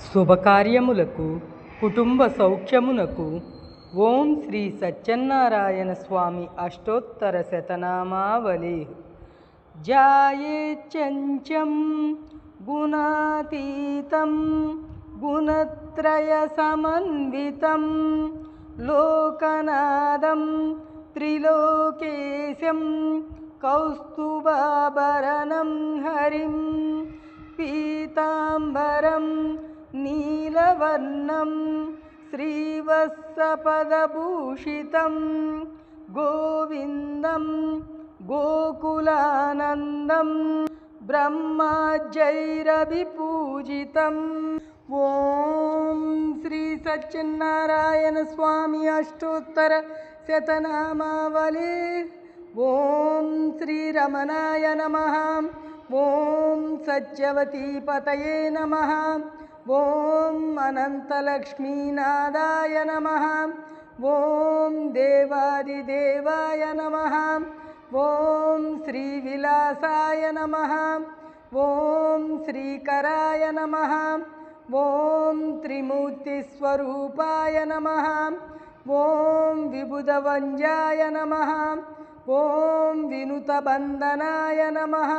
శుభకార్యములకు కుటుంబ సౌఖ్యమునకు ఓం శ్రీ సత్యనారాయణ స్వామి అష్టోత్తర శతనామావళి. జాయేచ్చంచం గుణాతీతం గుణత్రయ సమన్వితం లోకనాదం త్రిలోకేశం కౌస్తుభాభరణం హరిం పీతాంబరం నీలవర్ణం శ్రీవత్సపదభూషితం గోవిందం గోకులానందం బ్రహ్మాజైరభిపూజితం. ఓం శ్రీ సత్యనారాయణ స్వామి అష్టోత్తర శతనామావళి. ఓం శ్రీ రమణాయ నమః. ఓం సత్యవతీపతయే నమః. ఓం అనంతలక్ష్మీనాథాయ నమః. ఓం దేవాదిదేవాయ నమః. ఓం శ్రీవిలాసాయ నమః. ఓం శ్రీకరాయ నమః. ఓం త్రిమూర్తిస్వరూపాయ నమః. ఓం విబుధవంజాయ నమః. ఓం వినుతబంధనాయ నమః.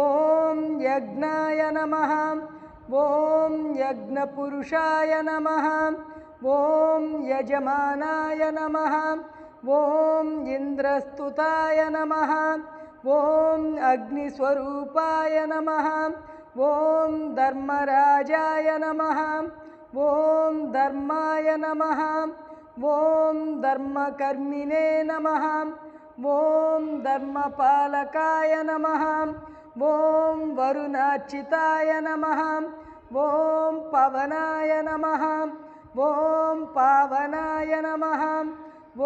ఓం యజ్ఞాయ నమః. ఓం యజ్ఞపురుషాయ నమః. ఓం యజమానాయ నమః. ఓం ఇంద్రస్తుతాయ నమః. ఓం అగ్నిస్వరూపాయ నమః. ఓం ధర్మరాజాయ నమః. ఓం ధర్మాయ నమః. ఓం ధర్మకర్మిణే నమః. ఓం ధర్మపాలకాయ నమః. ఓం వరుణార్చితాయ నమః. ఓం పవనాయ నమః. ఓం పావనాయ నమః.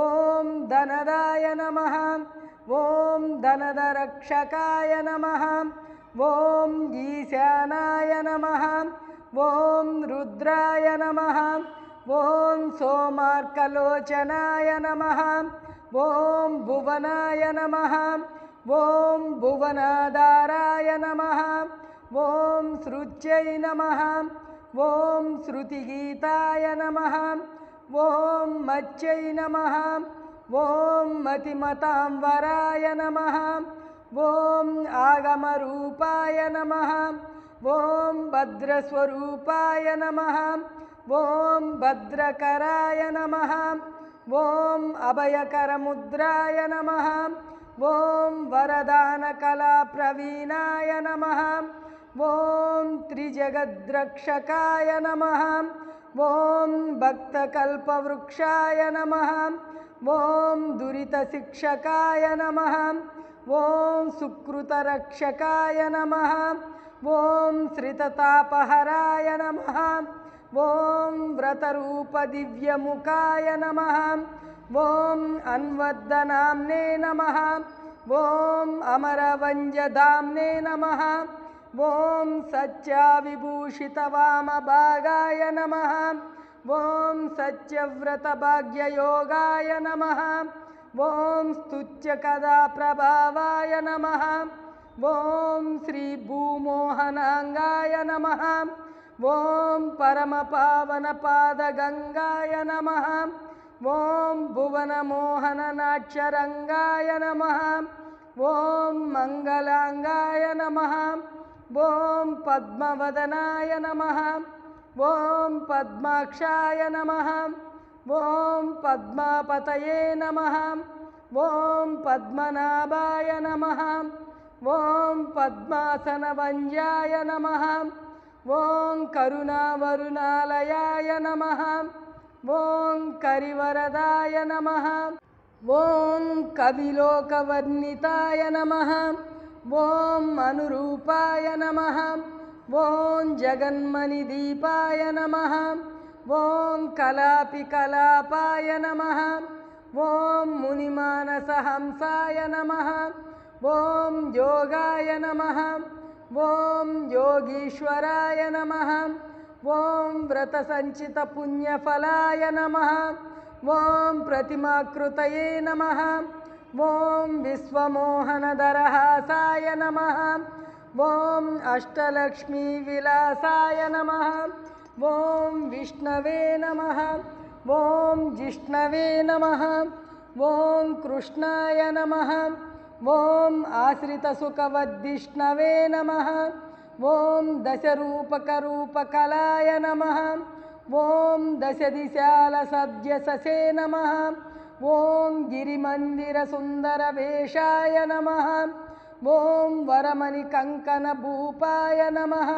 ఓం ధనదాయ నమః. ఓం ధనదరక్షకాయ నమః. ఓం ఈశానాయ నమః. ఓం రుద్రాయ నమః. ఓం సోమార్కలోచనాయ నమః. ఓం భువనాయ నమః. ఓం భువనాధారాయ నమః. ఓం శృత్యై నమః. ఓం శృతిగీతాయ నమః. ఓం మత్స్యై నమః. ఓం మతిమతాంబరాయ నమః. ఓం ఆగమరూపాయ నమః. ఓం భద్రస్వరూపాయ నమః. ఓం భద్రకరాయ నమః. ఓం అభయకరముద్రాయ నమః. ఓం వరదానకళాప్రవీణాయ నమః. ఓం త్రిజగద్రక్షకాయ నమః. ఓం భక్తకల్పవృక్షాయ నమః. ఓం దురితశిక్షకాయ నమః. ఓం సుకృతరక్షకాయ నమః. ఓం శ్రితతాపహరాయ నమః. ఓం వ్రతరూపదివ్యముఖాయ నమః. ఓం అన్వద్దనామ్నే నమః. ఓం అమరవంజధామ్నే నమః. ఓం సత్యావిభూషితవామభాగాయ నమః. ఓం సత్యవ్రతభాగ్యయోగాయ నమః. ఓం స్తుత్యకథాప్రభావాయ నమః. ఓం శ్రీభూమోహనాంగాయ నమః. ఓం పరమపావనపాదగంగాయ నమః. ఓం భువనమోహననాట్యరంగాయ నమః. ఓం మంగళాంగాయ నమః. ఓం పద్మవదనాయ నమః. ఓం పద్మాక్షాయ నమః. ఓం పద్మాపతయే నమః. ఓం పద్మనాభాయ నమః. ఓం పద్మాసనవంజాయ నమః. ఓం కరుణావరుణాలయాయ నమః. ఓం కరివరదాయ నమః. ఓం కవిలోకవర్ణితాయ నమః. ఓం అనురూపాయ నమః. ఓం జగన్మణిదీపాయ నమః. ఓం కలాపికలాపాయ నమః. ఓం మునిమానసహంసాయ నమః. ఓం యోగాయ నమః. ఓం యోగీశ్వరాయ నమః. ఓం వ్రతసంచితపుణ్యఫలాయ నమః. ఓం ప్రతిమాకృతయే నమః. ఓం విశ్వమోహనధరహాసాయ నమః. ఓం అష్టలక్ష్మీ విలాసాయ నమః. ఓం విష్ణవే నమః ఓం జిష్ణవే నమః ఓం కృష్ణాయ నమః ఓం ఆశ్రితసుఖవద్దిష్ణవే నమః ఓం దశరూపకరూపకలాయ నమః ఓం దశదిశాలసద్యససే నమః ఓం గిరిమందిరసుందరవేషాయ నమః ఓం వరమణికంకణభూపాయ నమః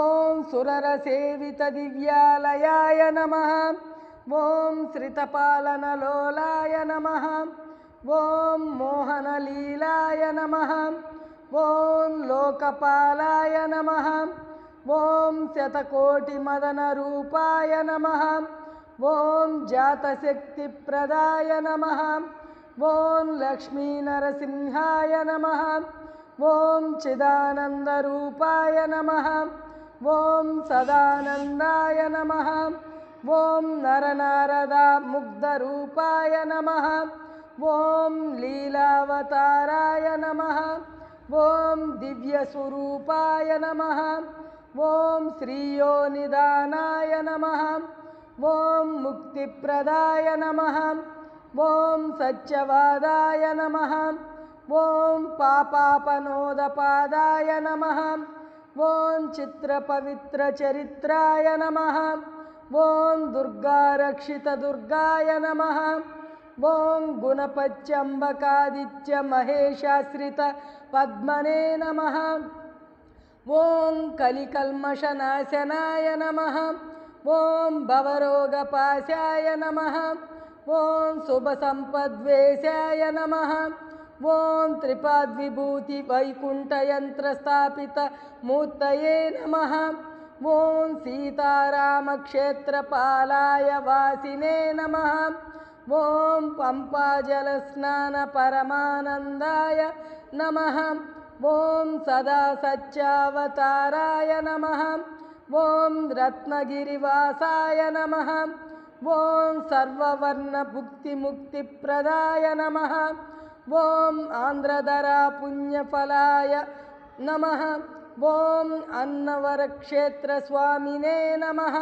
ఓం సురరసేవితదివ్యాలయాయ నమః ఓం శ్రితపాలనలోలాయ నమః ఓం మోహనలీలాయ నమః ఓం లోకపాలాయ నమః ఓం శతకోటిమదనరూపాయ నమః ఓం జాతశక్తిప్రదాయ నమః ఓం లక్ష్మీనరసింహాయ నమః ఓం చిదానందరూపాయ నమః ఓం సదానందాయ నమః ఓం నరనారదాముగ్ధరూపాయ నమః ఓం లీలావతారాయ నమః ఓం దివ్యస్వరూపాయ నమః ఓం శ్రీయోనిదానాయ నమః ఓం ముక్తిప్రదాయ నమః ఓం సత్యవాదాయ నమః ఓం పాపాపనోదపాదాయ నమః ఓం చిత్రపవిత్రచరిత్రాయ నమః ఓం దుర్గారక్షితదుర్గాయ నమః ఓం గుణపత్యంబకాదిత్యమహేశాశ్రిత పద్మనే నమః ఓం కలికల్మషనాశనాయ నమః ఓం భవరోగపాశాయ నమః ఓం శుభసంపద్వేశాయ నమః ఓం త్రిపాద్విభూతి వైకుంఠయంత్రస్థాపిత మూర్తయే నమః ఓం సీతారామక్షేత్రపాలాయ వాసినే నమః ఓం పంపాజలస్నాన పరమానందాయ నమః ఓం సదా సత్యావతారాయ నమః ఓం రత్నగిరివాసాయ నమః ఓం సర్వవర్ణభుక్తిముక్తిప్రదాయ నమః ఓం ఆంధ్రధరా పుణ్యఫలాయ నమః ఓం అన్నవరక్షేత్రస్వామినే నమః.